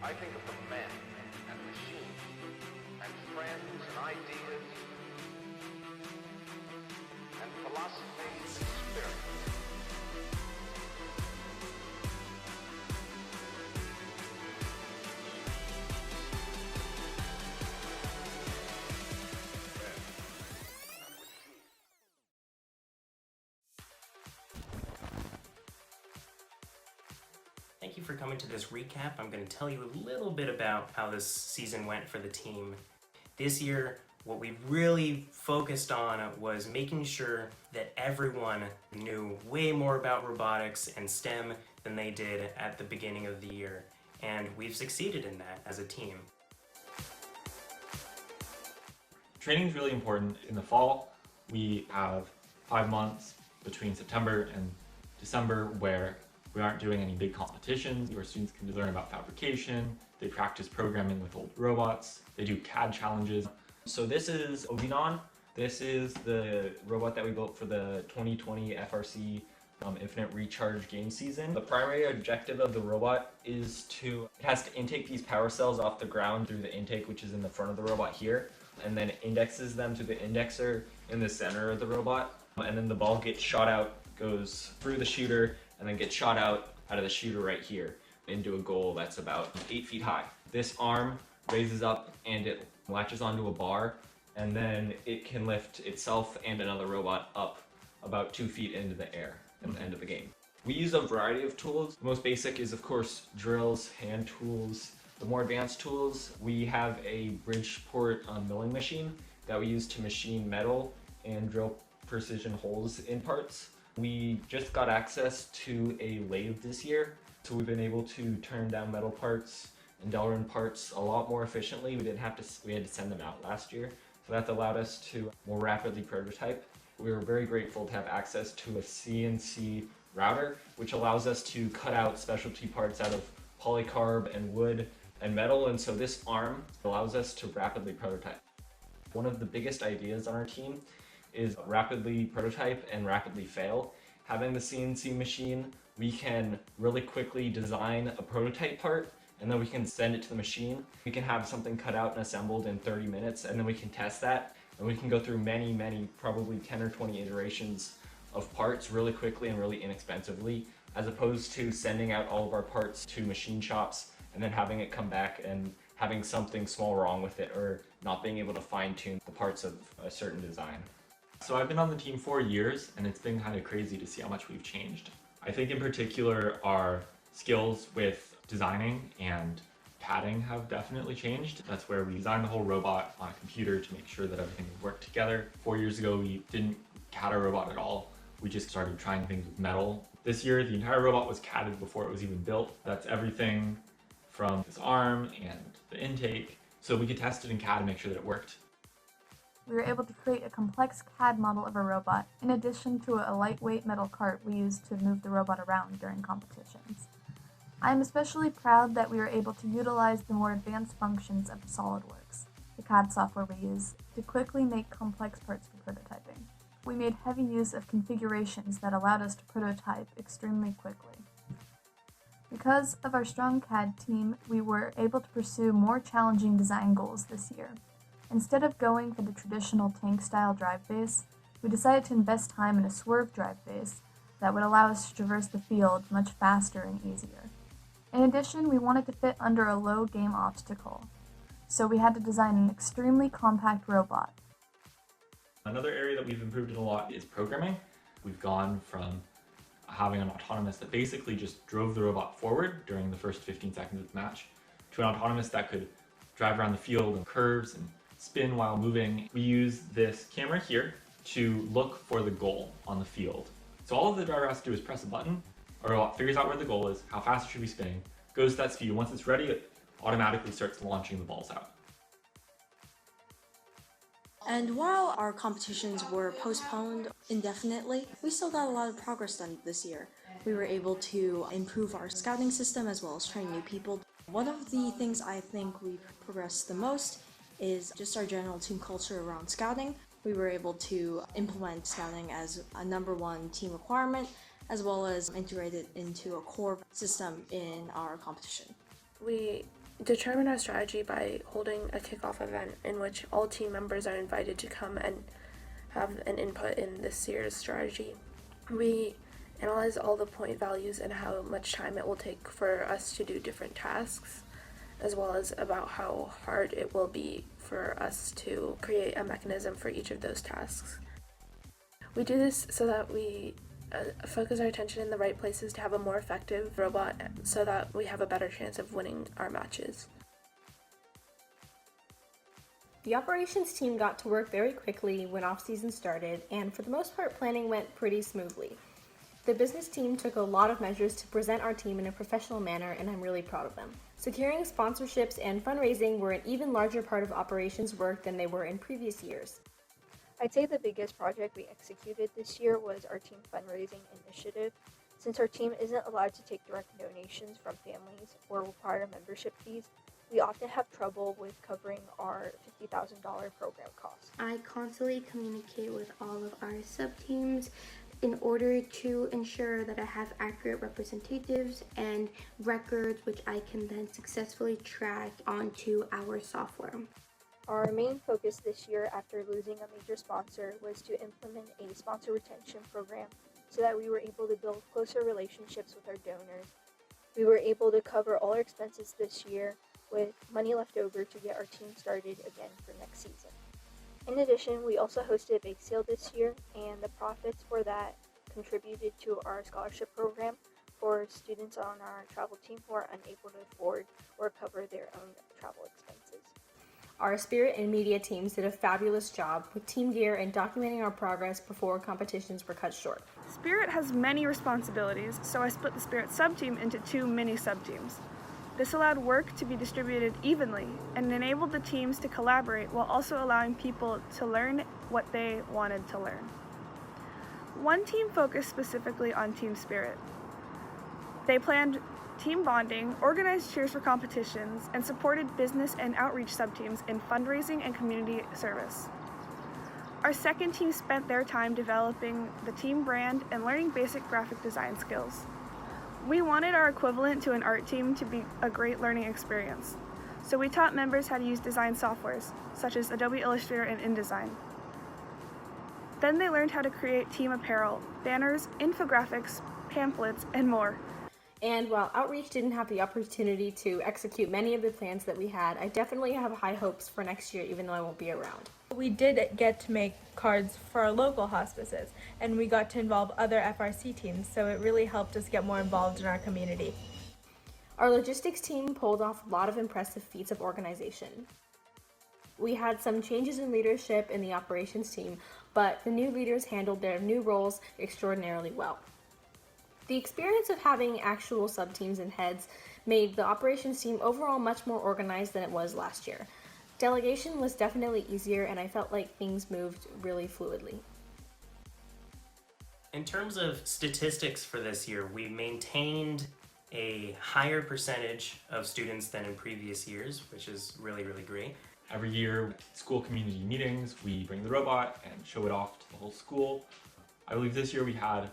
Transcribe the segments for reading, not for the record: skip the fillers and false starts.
I think of the men and machines and friends and ideas and philosophy and spirit. Thank you for coming to this recap. I'm going to tell you a little bit about how this season went for the team. This year, what we really focused on was making sure that everyone knew way more about robotics and STEM than they did at the beginning of the year. And we've succeeded in that as a team. Training is really important. In the fall, we have 5 months between September and December where we aren't doing any big competitions, where students can learn about fabrication, they practice programming with old robots, they do CAD challenges. So this is Oginon. This is the robot that we built for the 2020 FRC Infinite Recharge game season. The primary objective of the robot is it has to intake these power cells off the ground through the intake, which is in the front of the robot here, and then indexes them to the indexer in the center of the robot. And then the ball gets shot out, goes through the shooter, and then gets shot out of the shooter right here into a goal that's about 8 feet high. This arm raises up and it latches onto a bar, and then it can lift itself and another robot up about 2 feet into the air at the end of the game. We use a variety of tools. The most basic is, of course, drills, hand tools. The more advanced tools, we have a Bridgeport milling machine that we use to machine metal and drill precision holes in parts. We just got access to a lathe this year, so we've been able to turn down metal parts and Delrin parts a lot more efficiently. We had to send them out last year, so that's allowed us to more rapidly prototype. We were very grateful to have access to a CNC router, which allows us to cut out specialty parts out of polycarb and wood and metal, and so this arm allows us to rapidly prototype. One of the biggest ideas on our team is rapidly prototype and rapidly fail. Having the CNC machine, we can really quickly design a prototype part, and then we can send it to the machine. We can have something cut out and assembled in 30 minutes, and then we can test that, and we can go through many, probably 10 or 20 iterations of parts really quickly and really inexpensively, as opposed to sending out all of our parts to machine shops and then having it come back and having something small wrong with it or not being able to fine-tune the parts of a certain design. So I've been on the team 4 years, and it's been kind of crazy to see how much we've changed. I think in particular our skills with designing and CADing have definitely changed. That's where we designed the whole robot on a computer to make sure that everything would work together. 4 years ago, we didn't CAD a robot at all. We just started trying things with metal. This year, the entire robot was CADed before it was even built. That's everything from this arm and the intake. So we could test it in CAD and make sure that it worked. We were able to create a complex CAD model of a robot, in addition to a lightweight metal cart we used to move the robot around during competitions. I am especially proud that we were able to utilize the more advanced functions of SolidWorks, the CAD software we use, to quickly make complex parts for prototyping. We made heavy use of configurations that allowed us to prototype extremely quickly. Because of our strong CAD team, we were able to pursue more challenging design goals this year. Instead of going for the traditional tank-style drive base, we decided to invest time in a swerve drive base that would allow us to traverse the field much faster and easier. In addition, we wanted to fit under a low game obstacle, so we had to design an extremely compact robot. Another area that we've improved in a lot is programming. We've gone from having an autonomous that basically just drove the robot forward during the first 15 seconds of the match to an autonomous that could drive around the field and curves and spin while moving. We use this camera here to look for the goal on the field. So all the driver has to do is press a button, our robot figures out where the goal is, how fast it should be spinning, goes to that speed. Once it's ready, it automatically starts launching the balls out. And while our competitions were postponed indefinitely, we still got a lot of progress done this year. We were able to improve our scouting system as well as train new people. One of the things I think we've progressed the most is just our general team culture around scouting. We were able to implement scouting as a #1 team requirement, as well as integrate it into a core system in our competition. We determine our strategy by holding a kickoff event in which all team members are invited to come and have an input in this year's strategy. We analyze all the point values and how much time it will take for us to do different tasks, as well as about how hard it will be for us to create a mechanism for each of those tasks. We do this so that we focus our attention in the right places to have a more effective robot so that we have a better chance of winning our matches. The operations team got to work very quickly when off-season started, and for the most part planning went pretty smoothly. The business team took a lot of measures to present our team in a professional manner, and I'm really proud of them. Securing sponsorships and fundraising were an even larger part of operations work than they were in previous years. I'd say the biggest project we executed this year was our team fundraising initiative. Since our team isn't allowed to take direct donations from families or require membership fees, we often have trouble with covering our $50,000 program costs. I constantly communicate with all of our sub-teams in order to ensure that I have accurate representatives and records which I can then successfully track onto our software. Our main focus this year after losing a major sponsor was to implement a sponsor retention program so that we were able to build closer relationships with our donors. We were able to cover all our expenses this year with money left over to get our team started again for next season. In addition, we also hosted a bake sale this year, and the profits for that contributed to our scholarship program for students on our travel team who are unable to afford or cover their own travel expenses. Our Spirit and Media teams did a fabulous job with team gear and documenting our progress before competitions were cut short. Spirit has many responsibilities, so I split the Spirit sub-team into 2 mini sub-teams. This allowed work to be distributed evenly and enabled the teams to collaborate while also allowing people to learn what they wanted to learn. One team focused specifically on team spirit. They planned team bonding, organized cheers for competitions, and supported business and outreach sub-teams in fundraising and community service. Our second team spent their time developing the team brand and learning basic graphic design skills. We wanted our equivalent to an art team to be a great learning experience, so we taught members how to use design softwares, such as Adobe Illustrator and InDesign. Then they learned how to create team apparel, banners, infographics, pamphlets, and more. And while Outreach didn't have the opportunity to execute many of the plans that we had, I definitely have high hopes for next year, even though I won't be around. We did get to make cards for our local hospices, and we got to involve other FRC teams, so it really helped us get more involved in our community. Our logistics team pulled off a lot of impressive feats of organization. We had some changes in leadership in the operations team, but the new leaders handled their new roles extraordinarily well. The experience of having actual sub-teams and heads made the operations team overall much more organized than it was last year. Delegation was definitely easier, and I felt like things moved really fluidly. In terms of statistics for this year, we maintained a higher percentage of students than in previous years, which is really, really great. Every year, school community meetings, we bring the robot and show it off to the whole school. I believe this year we had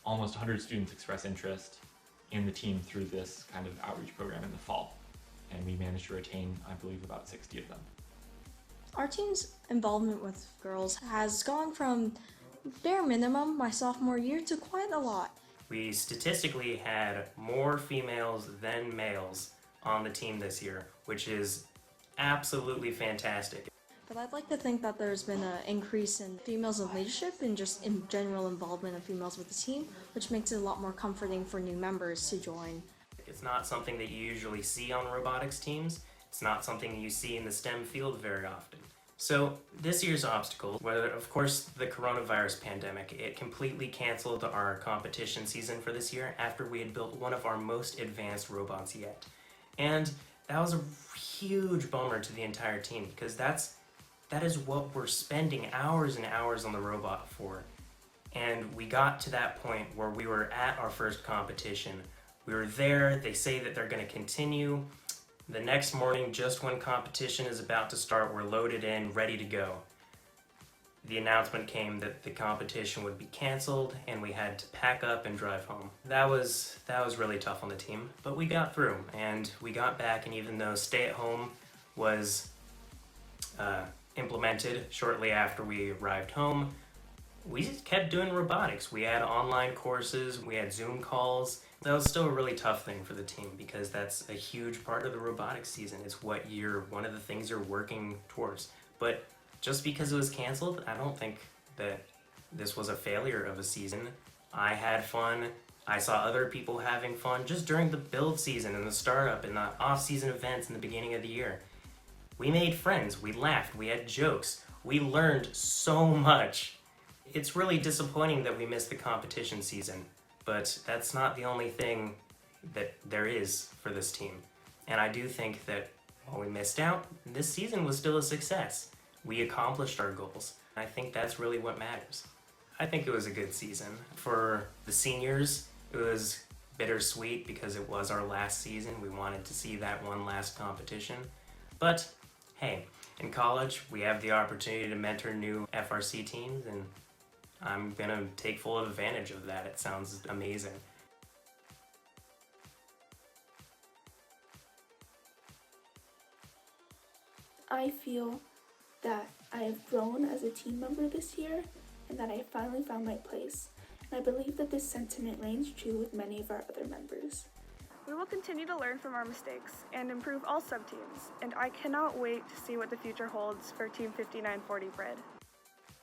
almost 100 students express interest in the team through this kind of outreach program in the fall. And we managed to retain, I believe, about 60 of them. Our team's involvement with girls has gone from bare minimum my sophomore year to quite a lot. We statistically had more females than males on the team this year, which is absolutely fantastic. But I'd like to think that there's been an increase in females in leadership and just in general involvement of females with the team, which makes it a lot more comforting for new members to join. It's not something that you usually see on robotics teams. It's not something you see in the STEM field very often. So this year's obstacle were, of course, the coronavirus pandemic. It completely canceled our competition season for this year after we had built one of our most advanced robots yet. And that was a huge bummer to the entire team because that is what we're spending hours and hours on the robot for. And we got to that point where we were at our first competition. We were there, they say that they're going to continue. The next morning, just when competition is about to start, we're loaded in, ready to go. the announcement came that the competition would be canceled and we had to pack up and drive home. That was really tough on the team, but we got through and we got back, and even though stay at home was implemented shortly after we arrived home, we just kept doing robotics. We had online courses, we had Zoom calls. That was still a really tough thing for the team because that's a huge part of the robotics season. It's one of the things you're working towards. But just because it was canceled, I don't think that this was a failure of a season. I had fun. I saw other people having fun just during the build season and the startup and the off-season events in the beginning of the year. We made friends, we laughed, we had jokes, we learned so much. It's really disappointing that we missed the competition season, but that's not the only thing that there is for this team. And I do think that while we missed out, this season was still a success. We accomplished our goals. I think that's really what matters. I think it was a good season. For the seniors, it was bittersweet because it was our last season. We wanted to see that one last competition. But hey, in college, we have the opportunity to mentor new FRC teams, and I'm gonna take full advantage of that. It sounds amazing. I feel that I have grown as a team member this year and that I have finally found my place. And I believe that this sentiment reigns true with many of our other members. We will continue to learn from our mistakes and improve all sub-teams, and I cannot wait to see what the future holds for Team 5940 Bread.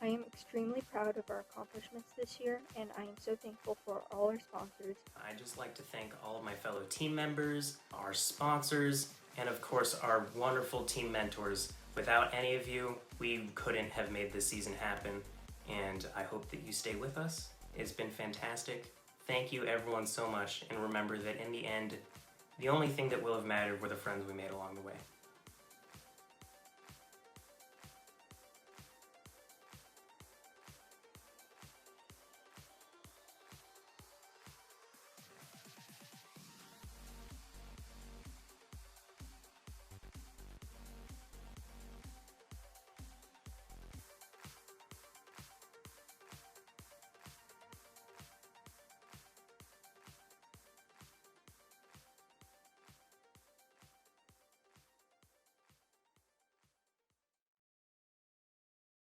I am extremely proud of our accomplishments this year, and I am so thankful for all our sponsors. I'd just like to thank all of my fellow team members, our sponsors, and of course our wonderful team mentors. Without any of you, we couldn't have made this season happen, and I hope that you stay with us. It's been fantastic. Thank you everyone so much, and remember that in the end, the only thing that will have mattered were the friends we made along the way.